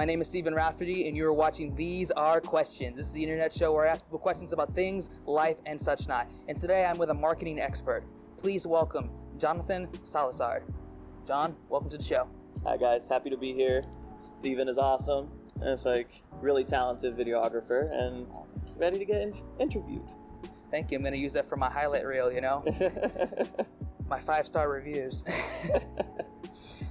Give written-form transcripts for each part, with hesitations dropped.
name is Stephen Rafferty, and you're watching These Are Questions. This is the internet show where I ask people questions about things, life, and such not. And today I'm with a marketing expert. Please welcome Jon Salazar. John, welcome to the show. Hi guys, happy to be here. Stephen is awesome, and it's like really talented videographer, and ready to get interviewed. Thank you. I'm going to use that for my highlight reel, you know? My 5-star reviews.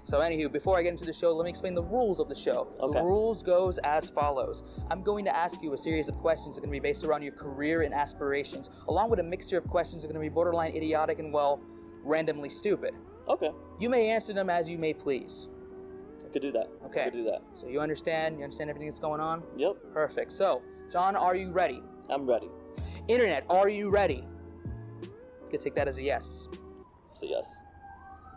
So anywho, before I get into the show, let me explain the rules of the show. Okay. The rules goes as follows. I'm going to ask you a series of questions that are going to be based around your career and aspirations, along with a mixture of questions that are going to be borderline idiotic and, well, randomly stupid. Okay. You may answer them as you may please. I could do that. Okay. I could do that. So you understand everything that's going on? Yep. Perfect. So, John, are you ready? I'm ready. Internet, are you ready? You could take that as a yes. So yes.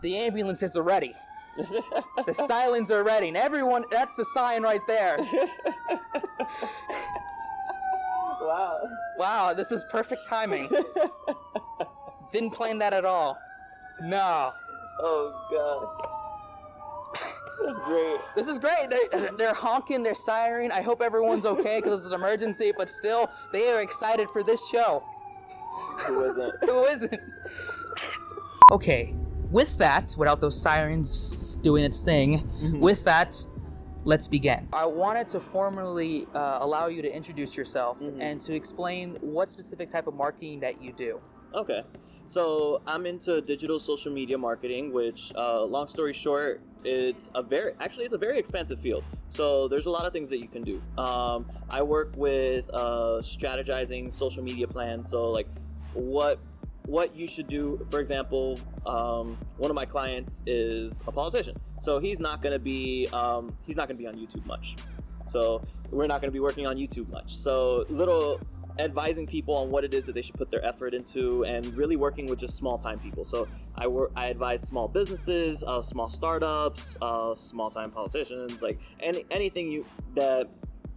The ambulances are ready. The sirens are ready. And everyone, that's a sign right there. Wow. Wow, this is perfect timing. Didn't plan that at all. No. Oh god. That's great. This is great. They're honking, they're siren. I hope everyone's okay because it's an emergency, but still, they are excited for this show. Who isn't? Who isn't? Okay, with that, without those sirens doing its thing, with that, let's begin. I wanted to formally allow you to introduce yourself and to explain what specific type of marketing that you do. Okay. So I'm into digital social media marketing, which, long story short, it's a very expansive field. So there's a lot of things that you can do. I work with strategizing social media plans. So like what you should do. For example, one of my clients is a politician, so he's not going to be on YouTube much. So we're not going to be working on YouTube much. So advising people on what it is that they should put their effort into, and really working with just small time people. So I advise small businesses, small startups, small time politicians, like anything that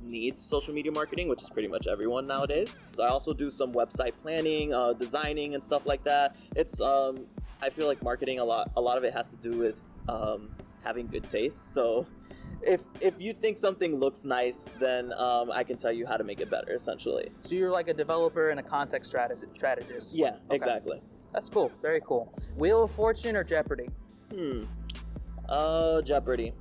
needs social media marketing, which is pretty much everyone nowadays. So I also do some website planning, designing, and stuff like that. It's I feel like marketing a lot of it has to do with having good taste. So if you think something looks nice, then I can tell you how to make it better, essentially. So you're like a developer and a content strategist. Yeah, okay. Exactly. That's cool. Very cool. Wheel of Fortune or Jeopardy? Jeopardy.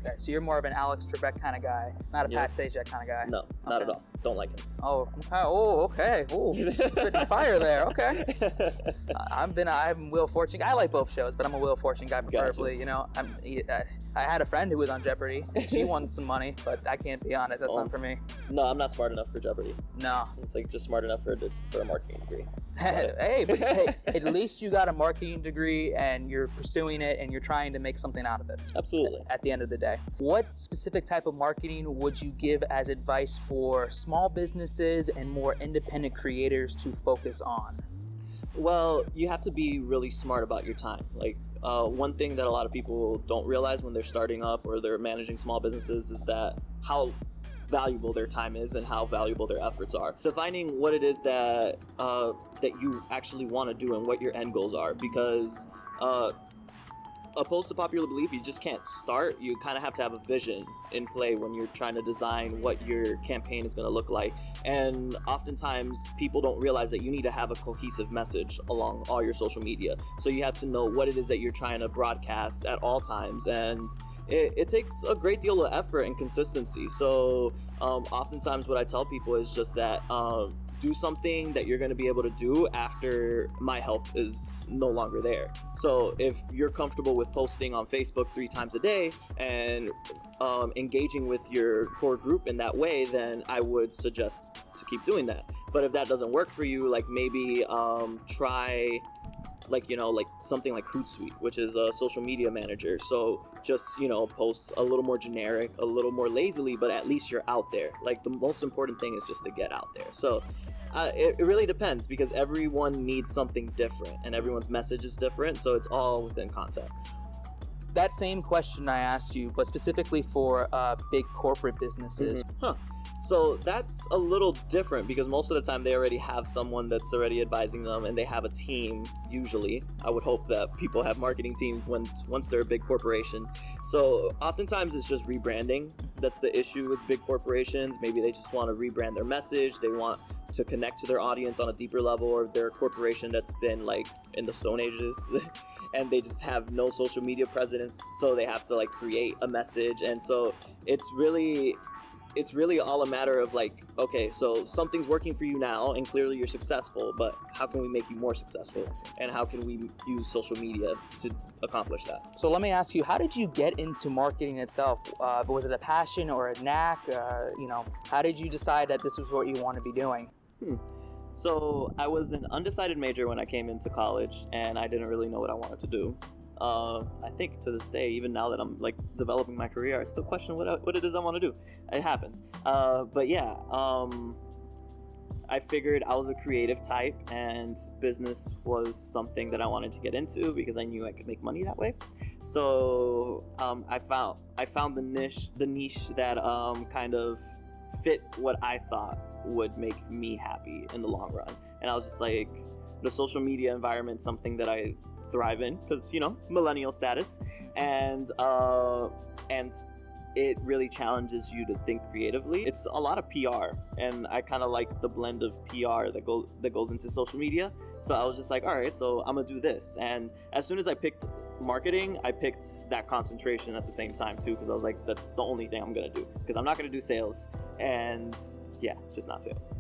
Okay, so you're more of an Alex Trebek kind of guy, not a Pat Sajak kind of guy. No, not at all. Don't like him. Oh, okay. Oh, okay. Oh, spitting fire there. Okay. I'm Wheel of Fortune. I like both shows, but I'm a Wheel of Fortune guy preferably. Gotcha. You know, I had a friend who was on Jeopardy. She won some money, but I can't be on it. That's not for me. No, I'm not smart enough for Jeopardy. No. It's like just smart enough for a marketing degree. Hey, at least you got a marketing degree and you're pursuing it and you're trying to make something out of it. Absolutely. At the end of the day. What specific type of marketing would you give as advice for small businesses and more independent creators to focus on? Well, you have to be really smart about your time. Like, one thing that a lot of people don't realize when they're starting up or they're managing small businesses is that how valuable their time is and how valuable their efforts are. Defining what it is that you actually want to do and what your end goals are, because opposed to popular belief, you just can't start. You kind of have to have a vision in play when you're trying to design what your campaign is going to look like. And oftentimes people don't realize that you need to have a cohesive message along all your social media. So you have to know what it is that you're trying to broadcast at all times. And it takes a great deal of effort and consistency. So oftentimes what I tell people is just that do something that you're going to be able to do after my help is no longer there. So if you're comfortable with posting on Facebook 3 times a day and engaging with your core group in that way, then I would suggest to keep doing that. But if that doesn't work for you, like maybe try like something like Hootsuite, which is a social media manager. So just post a little more generic, a little more lazily, but at least you're out there. Like the most important thing is just to get out there. So it really depends, because everyone needs something different and everyone's message is different, so it's all within context. that same question I asked you, but specifically for big corporate businesses. Huh. So that's a little different because most of the time they already have someone that's already advising them, and they have a team usually. I would hope that people have marketing teams once they're a big corporation. So oftentimes it's just rebranding. That's the issue with big corporations. Maybe they just want to rebrand their message. They want to connect to their audience on a deeper level, or they're a corporation that's been like in the Stone Ages and they just have no social media presence, so they have to like create a message. And so it's really all a matter of like, okay, so something's working for you now and clearly you're successful, but how can we make you more successful, and how can we use social media to accomplish that? So let me ask you, how did you get into marketing itself? Was it a passion or a knack? How did you decide that this was what you want to be doing? So I was an undecided major when I came into college, and I didn't really know what I wanted to do. I think to this day, even now that I'm like developing my career, I still question what it is I want to do. It happens. But yeah, I figured I was a creative type, and business was something that I wanted to get into because I knew I could make money that way. So I found the niche that kind of fit what I thought would make me happy in the long run. And I was just like, the social media environment, something that I thrive in because, millennial status, and it really challenges you to think creatively. It's a lot of PR, and I kind of like the blend of PR that goes into social media. So I was just like, all right, so I'm gonna do this. And as soon as I picked marketing, I picked that concentration at the same time too, because I was like, that's the only thing I'm gonna do, because I'm not gonna do sales, and yeah, just not sales.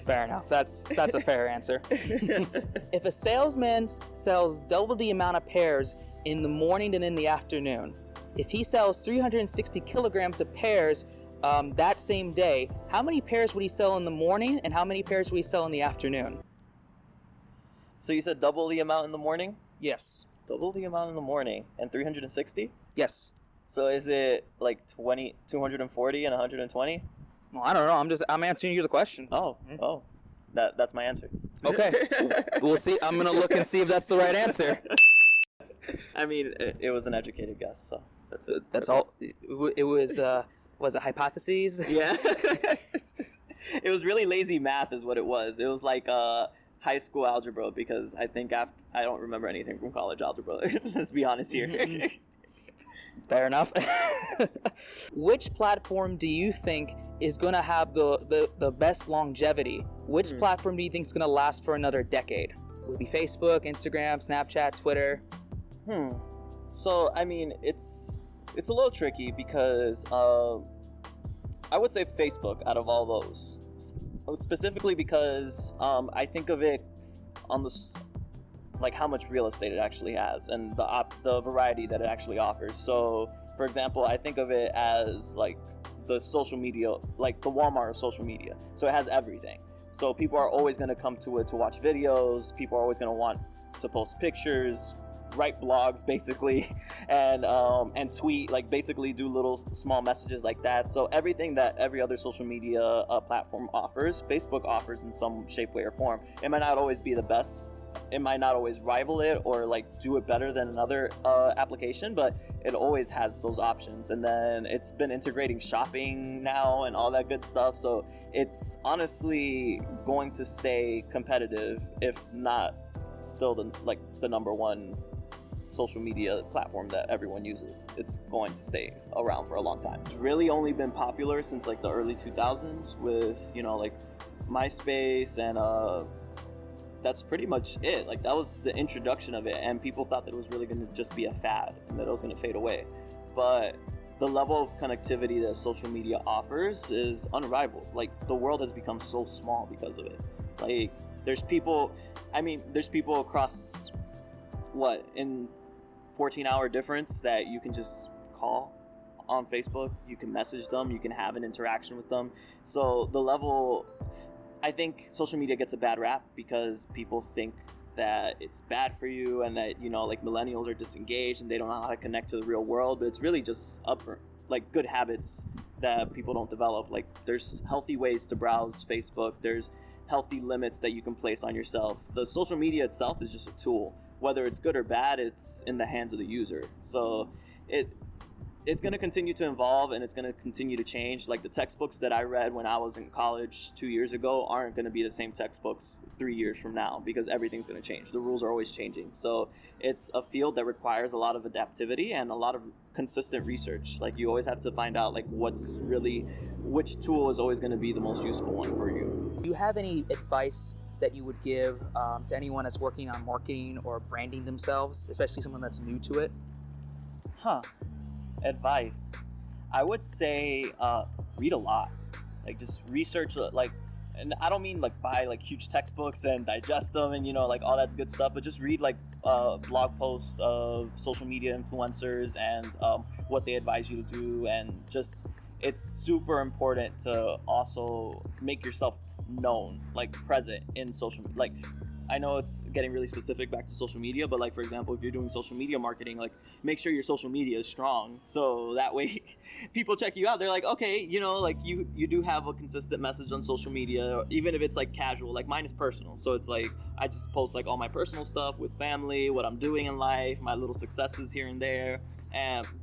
Fair enough. That's a fair answer. If a salesman sells double the amount of pears in the morning than in the afternoon, if he sells 360 kilograms of pears that same day, how many pears would he sell in the morning, and how many pears would he sell in the afternoon? So you said double the amount in the morning? Yes. Double the amount in the morning and 360? Yes. So is it like 240 and 120? Well, I don't know. I'm answering you the question. Oh, that's my answer. Okay. We'll see. I'm gonna look and see if that's the right answer. I mean, it was an educated guess, so that's it. That's all. It was it hypotheses? Yeah. It was really lazy math is what it was. It was like high school algebra, because I think I don't remember anything from college algebra. Let's be honest here. Fair enough. Which platform do you think is going to have the best longevity? Which platform do you think is going to last for another decade? Would it be Facebook, Instagram, Snapchat, Twitter? So, I mean, it's a little tricky because I would say Facebook out of all those. Specifically because I think of it on like how much real estate it actually has, and the variety that it actually offers. So, for example, I think of it as like the social media, like the Walmart of social media. So it has everything. So people are always going to come to it to watch videos. People are always going to want to post pictures, write blogs basically, and tweet, like basically do little small messages like that. So everything that every other social media platform offers, Facebook offers in some shape, way, or form. It might not always be the best, it might not always rival it or like do it better than another application, but it always has those options. And then it's been integrating shopping now and all that good stuff, so it's honestly going to stay competitive, if not still the number one social media platform that everyone uses. It's going to stay around for a long time. It's really only been popular since like the early 2000s with, like MySpace, and that's pretty much it. Like that was the introduction of it, and people thought that it was really going to just be a fad and that it was going to fade away. But the level of connectivity that social media offers is unrivaled. Like the world has become so small because of it. Like there's people across in 14-hour difference that you can just call on Facebook, you can message them, you can have an interaction with them. So the level, I think social media gets a bad rap because people think that it's bad for you and that, like millennials are disengaged and they don't know how to connect to the real world, but it's really just good habits that people don't develop. Like there's healthy ways to browse Facebook. There's healthy limits that you can place on yourself. The social media itself is just a tool. Whether it's good or bad, it's in the hands of the user. So it's going to continue to evolve, and it's going to continue to change. Like the textbooks that I read when I was in college 2 years ago aren't going to be the same textbooks 3 years from now, because everything's going to change. The rules are always changing. So it's a field that requires a lot of adaptivity and a lot of consistent research. Like you always have to find out like which tool is always going to be the most useful one for you. Do you have any advice that you would give to anyone that's working on marketing or branding themselves, especially someone that's new to it? Advice, I would say read a lot. Like just research, like, and I don't mean like buy like huge textbooks and digest them and like all that good stuff, but just read like blog posts of social media influencers and what they advise you to do. And just it's super important to also make yourself known, like present in social media. Like I know it's getting really specific back to social media, but like for example, if you're doing social media marketing, like make sure your social media is strong, so that way people check you out. They're like, okay, like you do have a consistent message on social media, even if it's like casual. Like mine is personal, so it's like I just post like all my personal stuff with family, what I'm doing in life, my little successes here and there,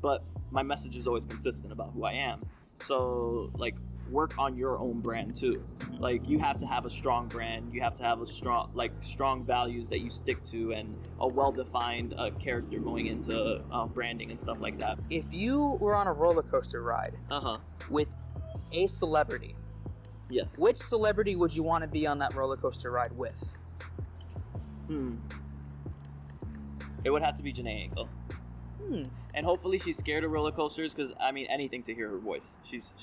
but my message is always consistent about who I am. So like work on your own brand too. Like you have to have a strong brand, you have to have a strong values that you stick to, and a well-defined character going into branding and stuff like that. If you were on a roller coaster ride with a celebrity, yes, which celebrity would you want to be on that roller coaster ride with? It would have to be Janae Ankle. And hopefully she's scared of roller coasters, because I mean anything to hear her voice. She's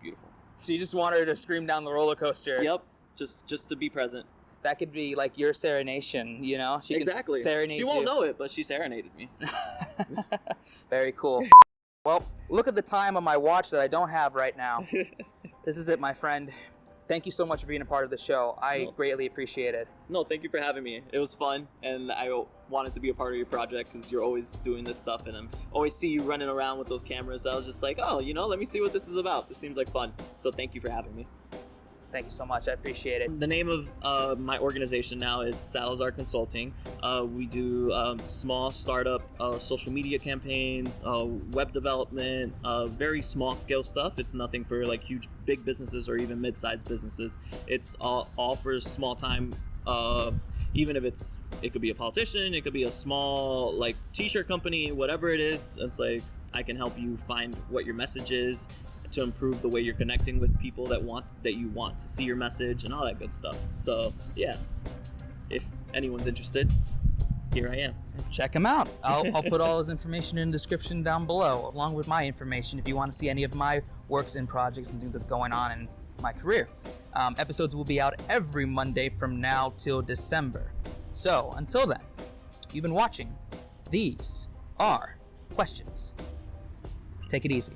beautiful. So you just want her to scream down the roller coaster? Yep, just to be present. That could be like your serenation, She exactly. Can serenade you. She won't know it, but she serenaded me. Very cool. Well, look at the time on my watch that I don't have right now. This is it, my friend. Thank you so much for being a part of the show. I greatly appreciate it. No, thank you for having me. It was fun, and I wanted to be a part of your project because you're always doing this stuff, and I always see you running around with those cameras. So I was just like, oh, let me see what this is about. This seems like fun. So thank you for having me. Thank you so much. I appreciate it. The name of my organization now is Salazar Consulting. We do small startup social media campaigns, web development, very small scale stuff. It's nothing for like big businesses or even mid-sized businesses. It's all for small time. Even if it could be a politician, it could be a small like t-shirt company, whatever it is. It's like I can help you find what your message is, to improve the way you're connecting with people that you want to see your message and all that good stuff. So yeah, if anyone's interested, here I am. Check him out. I'll put all his information in the description down below, along with my information if you want to see any of my works and projects and things that's going on in my career. Episodes will be out every Monday from now till December. So until then, you've been watching These Are Questions. Take it easy.